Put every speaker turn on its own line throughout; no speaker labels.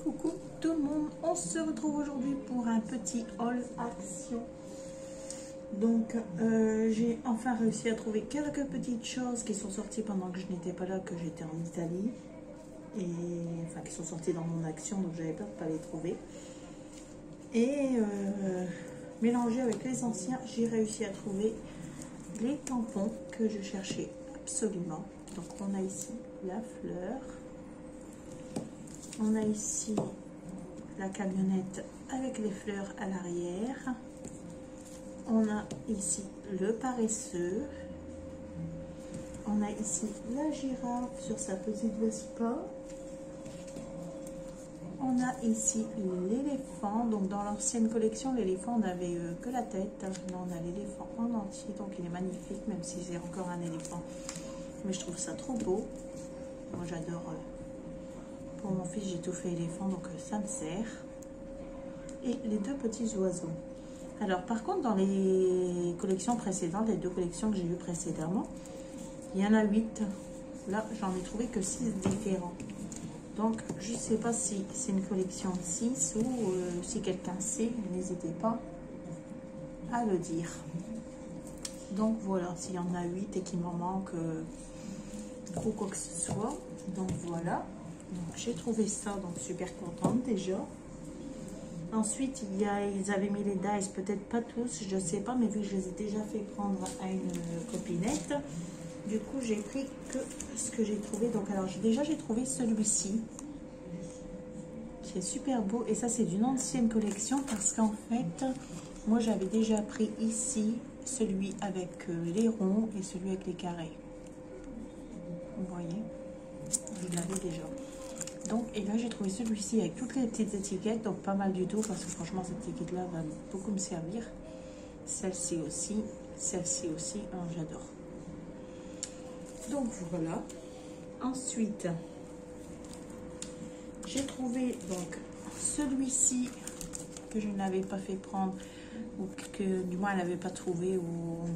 Coucou tout le monde, on se retrouve aujourd'hui pour un petit haul action. Donc j'ai enfin réussi à trouver quelques petites choses qui sont sorties pendant que je n'étais pas là, que j'étais en Italie. Et enfin qui sont sorties dans mon action, donc j'avais peur de ne pas les trouver. Et mélangé avec les anciens, j'ai réussi à trouver les tampons que je cherchais absolument. Donc on a ici la fleur. On a ici la camionnette avec les fleurs à l'arrière. On a ici le paresseux. On a ici la girafe sur sa petite Vespa. On a ici l'éléphant. Donc dans l'ancienne collection, l'éléphant n'avait que la tête. Là on a l'éléphant en entier. Donc il est magnifique, même si c'est encore un éléphant. Mais je trouve ça trop beau. Moi j'adore. Pour mon fils, j'ai tout fait éléphant, donc ça me sert. Et les deux petits oiseaux. Alors, par contre, dans les collections précédentes, les deux collections que j'ai eues précédemment, il y en a 8. Là, j'en ai trouvé que 6 différents. Donc, je ne sais pas si c'est une collection 6 ou si quelqu'un sait, n'hésitez pas à le dire. Donc, voilà, s'il y en a 8 et qu'il m'en manque ou quoi que ce soit. Donc, voilà. J'ai trouvé ça, donc super contente déjà. Ensuite, ils avaient mis les dice, peut-être pas tous, je sais pas, mais vu que je les ai déjà fait prendre à une copinette, du coup j'ai pris que ce que j'ai trouvé. Donc alors j'ai trouvé celui-ci, qui est super beau, et ça c'est d'une ancienne collection, parce qu'en fait, moi j'avais déjà pris ici celui avec les ronds et celui avec les carrés. Vous voyez, je l'avais déjà. Donc, et là j'ai trouvé celui-ci avec toutes les petites étiquettes, donc pas mal du tout, parce que franchement cette étiquette là va beaucoup me servir. Celle-ci aussi, hein, j'adore. Donc voilà. Ensuite, j'ai trouvé donc celui-ci que je n'avais pas fait prendre, ou que du moins elle n'avait pas trouvé, ou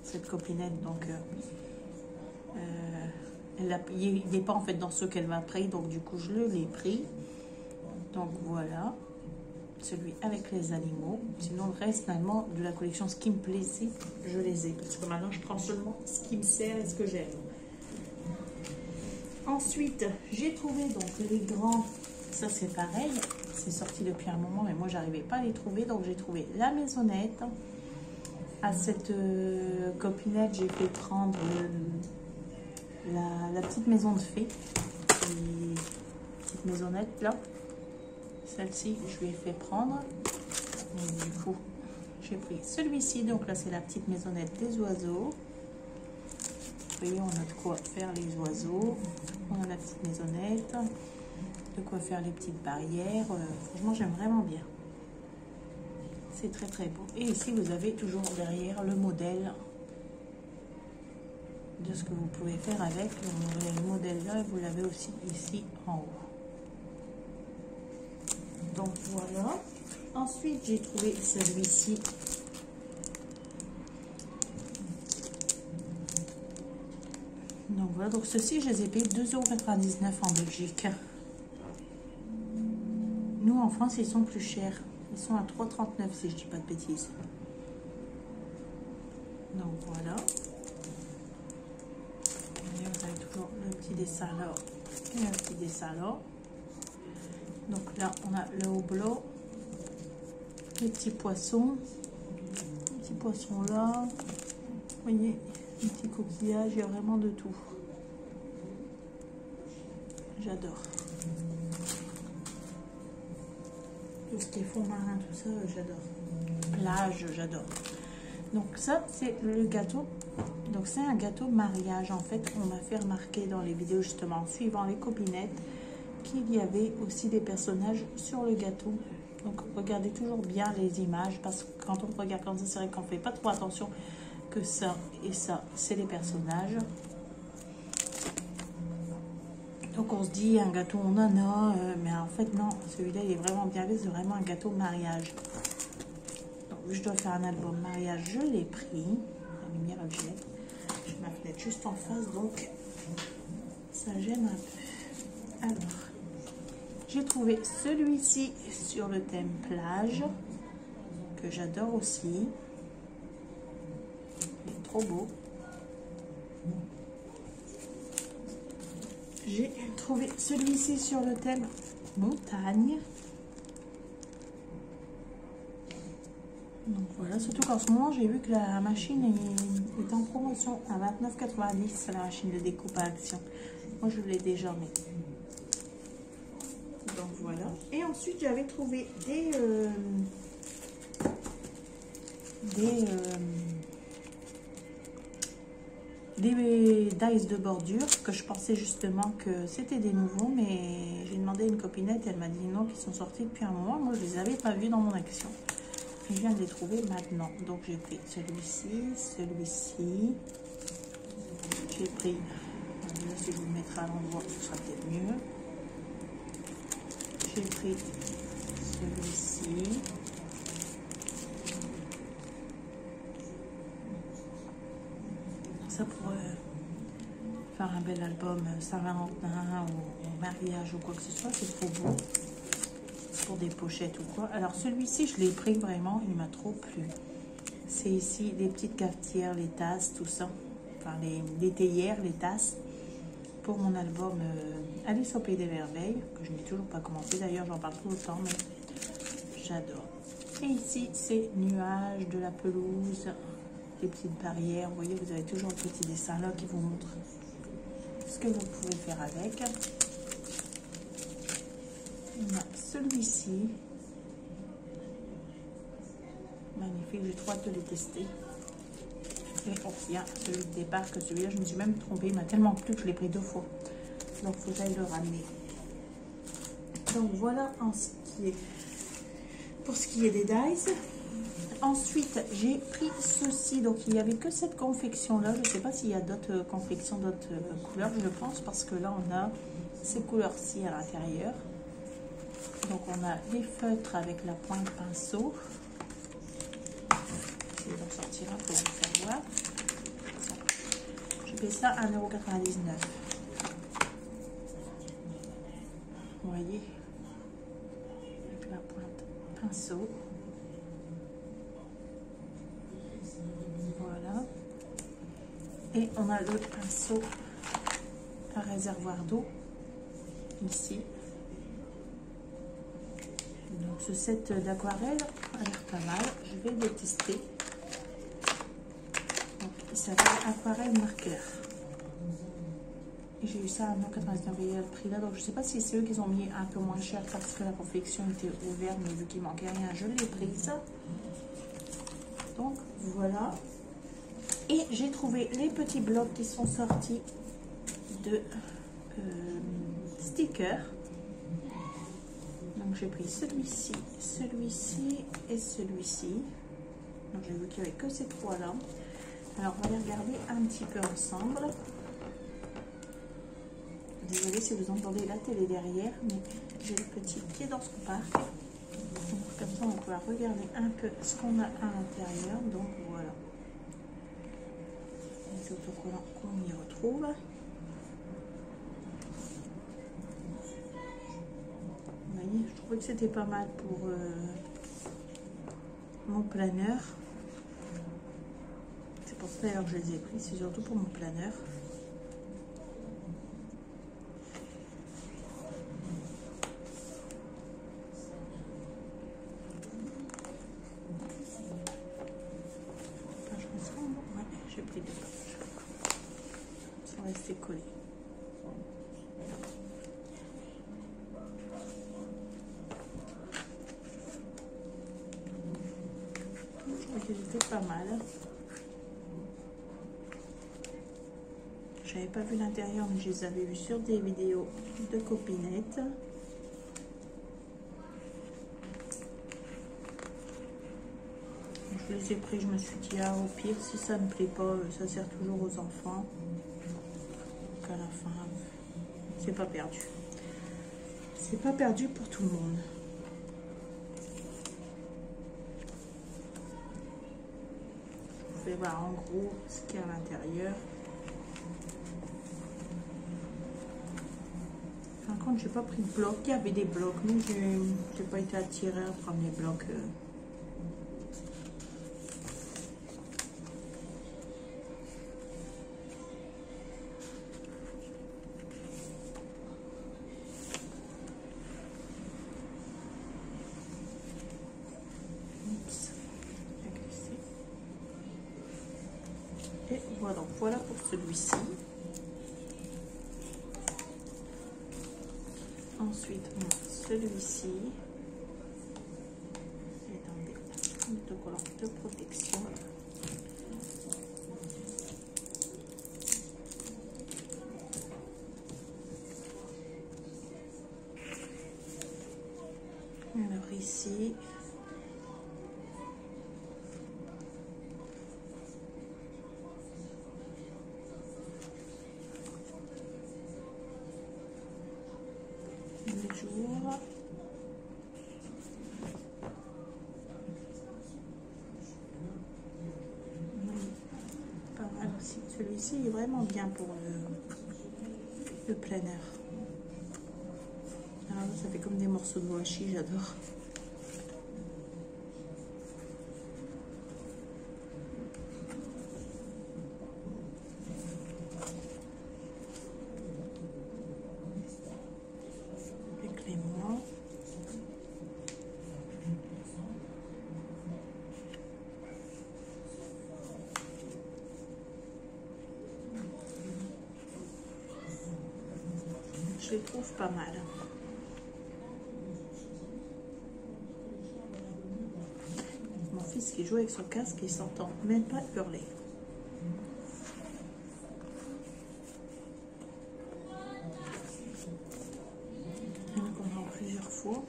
cette copinette, donc il n'est pas en fait dans ce qu'elle m'a pris, donc du coup je l'ai pris. Donc voilà, celui avec les animaux. Sinon le reste finalement de la collection, ce qui me plaisait, je les ai, parce que maintenant je prends seulement ce qui me sert et ce que j'aime. Ensuite j'ai trouvé donc les grands, ça c'est pareil, c'est sorti depuis un moment mais moi j'arrivais pas à les trouver, donc j'ai trouvé la maisonnette. À cette copinette j'ai fait prendre la petite maison de fée, petite maisonnette là, celle-ci je lui ai fait prendre. Et du coup j'ai pris celui-ci, donc là c'est la petite maisonnette des oiseaux. Vous voyez, on a de quoi faire les oiseaux, on a la petite maisonnette, de quoi faire les petites barrières. Franchement j'aime vraiment bien, c'est très très beau. Et ici vous avez toujours derrière le modèle de ce que vous pouvez faire avec. Le modèle là, vous l'avez aussi ici en haut. Donc voilà. Ensuite j'ai trouvé celui-ci. Donc voilà, donc ceux-ci je les ai payés 2,99 € en Belgique. Nous en France ils sont plus chers, ils sont à 3,39 € si je dis pas de bêtises. Donc voilà. Vous avez toujours le petit dessin là et un petit dessin là. Donc là on a le houblon, les petits poissons là, vous voyez, les petits coquillages, il y a vraiment de tout. J'adore tout ce qui est fond marin, tout ça, j'adore. Plage, j'adore. Donc ça c'est le gâteau. Donc c'est un gâteau mariage. En fait on m'a fait remarquer dans les vidéos justement suivant les copinettes qu'il y avait aussi des personnages sur le gâteau. Donc regardez toujours bien les images, parce que quand on regarde comme ça, c'est vrai qu'on fait pas trop attention que ça et ça c'est les personnages. Donc on se dit un gâteau on en a, mais en fait non, celui-là il est vraiment bien fait, c'est vraiment un gâteau mariage. Donc je dois faire un album mariage, je l'ai pris. La lumière elle jette. J'ai ma fenêtre juste en face, donc Ça gêne un peu. Alors, j'ai trouvé celui-ci sur le thème plage, que j'adore aussi. Il est trop beau. J'ai trouvé celui-ci sur le thème montagne. Donc voilà, surtout qu'en ce moment, j'ai vu que la machine est en promotion à 29,90. C'est la machine de découpe à action. Moi, je l'ai déjà mis. Donc voilà. Et ensuite, j'avais trouvé des dies de bordure que je pensais justement que c'était des nouveaux, mais j'ai demandé à une copinette, elle m'a dit non, qu'ils sont sortis depuis un moment. Moi, je les avais pas vus dans mon action. Je viens de les trouver maintenant. Donc j'ai pris celui-ci. J'ai pris, là, si je vous le mettrai à l'endroit, ce sera peut-être mieux. J'ai pris celui-ci. Ça pourrait faire un bel album Saint-Valentin ou mariage ou quoi que ce soit, c'est trop beau pour des pochettes ou quoi. Alors celui-ci, je l'ai pris vraiment, il m'a trop plu. C'est ici les petites cafetières, les tasses, tout ça. Enfin les théières, les tasses pour mon album Alice au Pays des Merveilles, que je n'ai toujours pas commencé d'ailleurs, j'en parle tout le temps, mais j'adore. Et ici, c'est nuages, de la pelouse, des petites barrières. Vous voyez, vous avez toujours le petit dessin là qui vous montre ce que vous pouvez faire avec. On a celui-ci. Magnifique, j'ai trop hâte de les tester. Et il y a celui de départ, que celui-là, je me suis même trompée. Il m'a tellement plu que je l'ai pris 2 fois. Donc, il faut que j'aille le ramener. Donc, voilà en ce qui est, pour ce qui est des dies. Ensuite, j'ai pris ceci. Donc, il n'y avait que cette confection-là. Je ne sais pas s'il y a d'autres confections, d'autres couleurs, je pense, parce que là, on a ces couleurs-ci à l'intérieur. Donc, on a les feutres avec la pointe pinceau. Je vais en sortir un pour vous faire voir. Je paie ça à 1,99 €. Vous voyez, avec la pointe pinceau. Voilà. Et on a le pinceau à réservoir d'eau ici. Donc ce set d'aquarelle a l'air pas mal. Je vais le tester. Donc, il s'appelle Aquarelle Marqueur. Et j'ai eu ça à 1,99 € le prix là. Donc je sais pas si c'est eux qui ont mis un peu moins cher parce que la confection était ouverte, mais vu qu'il manquait rien, je l'ai prise. Donc voilà. Et j'ai trouvé les petits blocs qui sont sortis de stickers. Donc j'ai pris celui-ci, celui-ci et celui-ci. Donc j'ai vu qu'il n'y avait que ces 3 là. Alors on va les regarder un petit peu ensemble. Désolée si vous entendez la télé derrière, mais j'ai le petit qui est dans son parc. Donc comme ça on peut regarder un peu ce qu'on a à l'intérieur. Donc voilà. Les autocollants qu'on y retrouve. Vous voyez, je trouvais que c'était pas mal pour mon planeur. C'est pour ça d'ailleurs que je les ai pris, c'est surtout pour mon planeur. Ouais, j'ai pris 2 pages. Sans rester collé. Je trouvais qu'ils étaient pas mal. J'avais pas vu l'intérieur, mais je les avais vus sur des vidéos de copinettes. Je les ai pris, je me suis dit, ah, au pire, si ça ne me plaît pas, ça sert toujours aux enfants. Donc à la fin, c'est pas perdu. C'est pas perdu pour tout le monde. Vous pouvez voir en gros ce qu'il y a à l'intérieur. Par contre, j'ai pas pris de bloc. Il y avait des blocs, mais j'ai pas été attirée à prendre les blocs. Et voilà pour celui-ci. Ensuite, on a celui-ci. Et dans des autocollants de protection. Alors ici, le jour. Pas mal aussi. Celui-ci est vraiment bien pour le plein air. Alors là, ça fait comme des morceaux de washi, j'adore. Je les trouve pas mal. Mon fils qui joue avec son casque, il s'entend même pas hurler. Il y en a qu'on a plusieurs fois.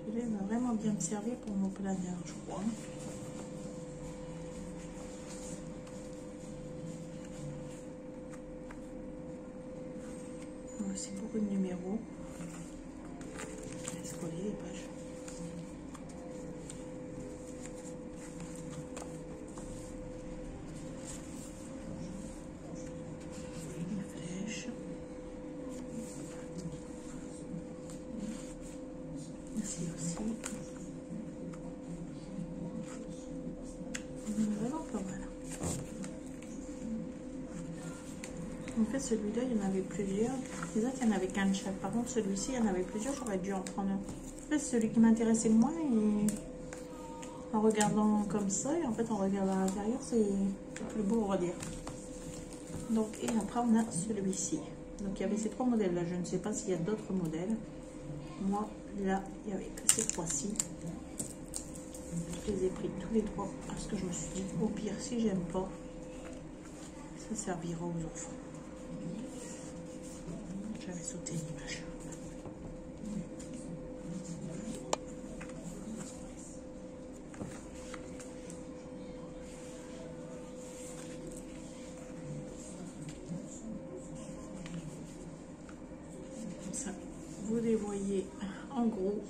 Celui-là va vraiment bien me servir pour mon planeur, je crois. Aussi beaucoup de numéros. Je vais scroller les pages. Une flèche. Ici aussi. Vraiment pas mal. En fait, celui-là, il y en avait plusieurs. Les autres, il y en avait qu'un de chaque. Par contre, celui-ci, il y en avait plusieurs. J'aurais dû en prendre un. En fait, celui qui m'intéressait le moins, en regardant comme ça, et en fait, en regardant à l'intérieur, c'est plus beau, on va dire. Donc, et après, on a celui-ci. Donc, il y avait ces trois modèles-là. Je ne sais pas s'il y a d'autres modèles. Moi, là, il n'y avait que ces trois-ci. Je les ai pris tous les trois parce que je me suis dit, au pire, si j'aime pas, ça servira aux enfants. J'avais sauté l'image. Ça, vous les voyez en gros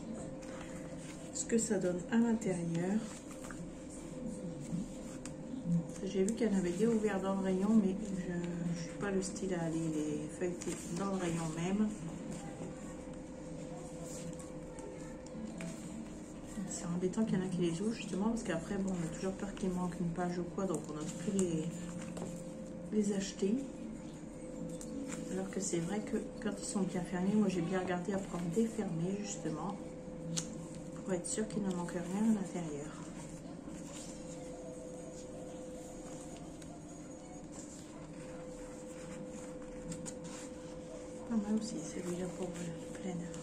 ce que ça donne à l'intérieur. J'ai vu qu'il y en avait des ouverts dans le rayon, mais je ne suis pas le style à aller les feuilleter dans le rayon même. C'est embêtant qu'il y en a qui les ouvrent justement, parce qu'après, bon, on a toujours peur qu'il manque une page ou quoi, donc on n'ose plus les acheter. Alors que c'est vrai que quand ils sont bien fermés, moi j'ai bien regardé à prendre défermés justement, pour être sûr qu'il ne manque rien à l'intérieur. Pas mal aussi celui-là pour le plein air.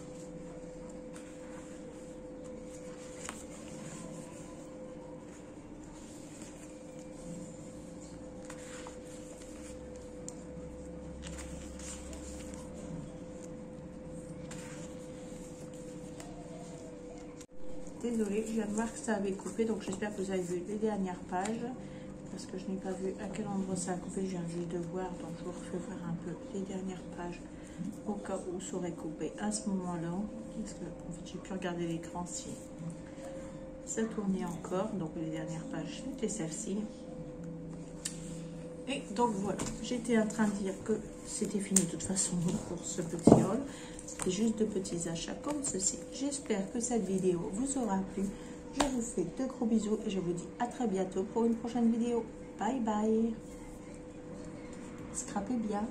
Désolée, je viens de voir que ça avait coupé, donc j'espère que vous avez vu les dernières pages, parce que je n'ai pas vu à quel endroit ça a coupé, je viens juste de voir, donc je vous refais voir un peu les dernières pages au cas où ça aurait coupé à ce moment-là. Parce que, en fait, j'ai pu regarder l'écran si ça tournait encore. Donc, les dernières pages, c'était celle-ci. Et donc, voilà. J'étais en train de dire que c'était fini de toute façon pour ce petit haul. C'était juste de petits achats comme ceci. J'espère que cette vidéo vous aura plu. Je vous fais de gros bisous et je vous dis à très bientôt pour une prochaine vidéo. Bye bye. Scrapez bien.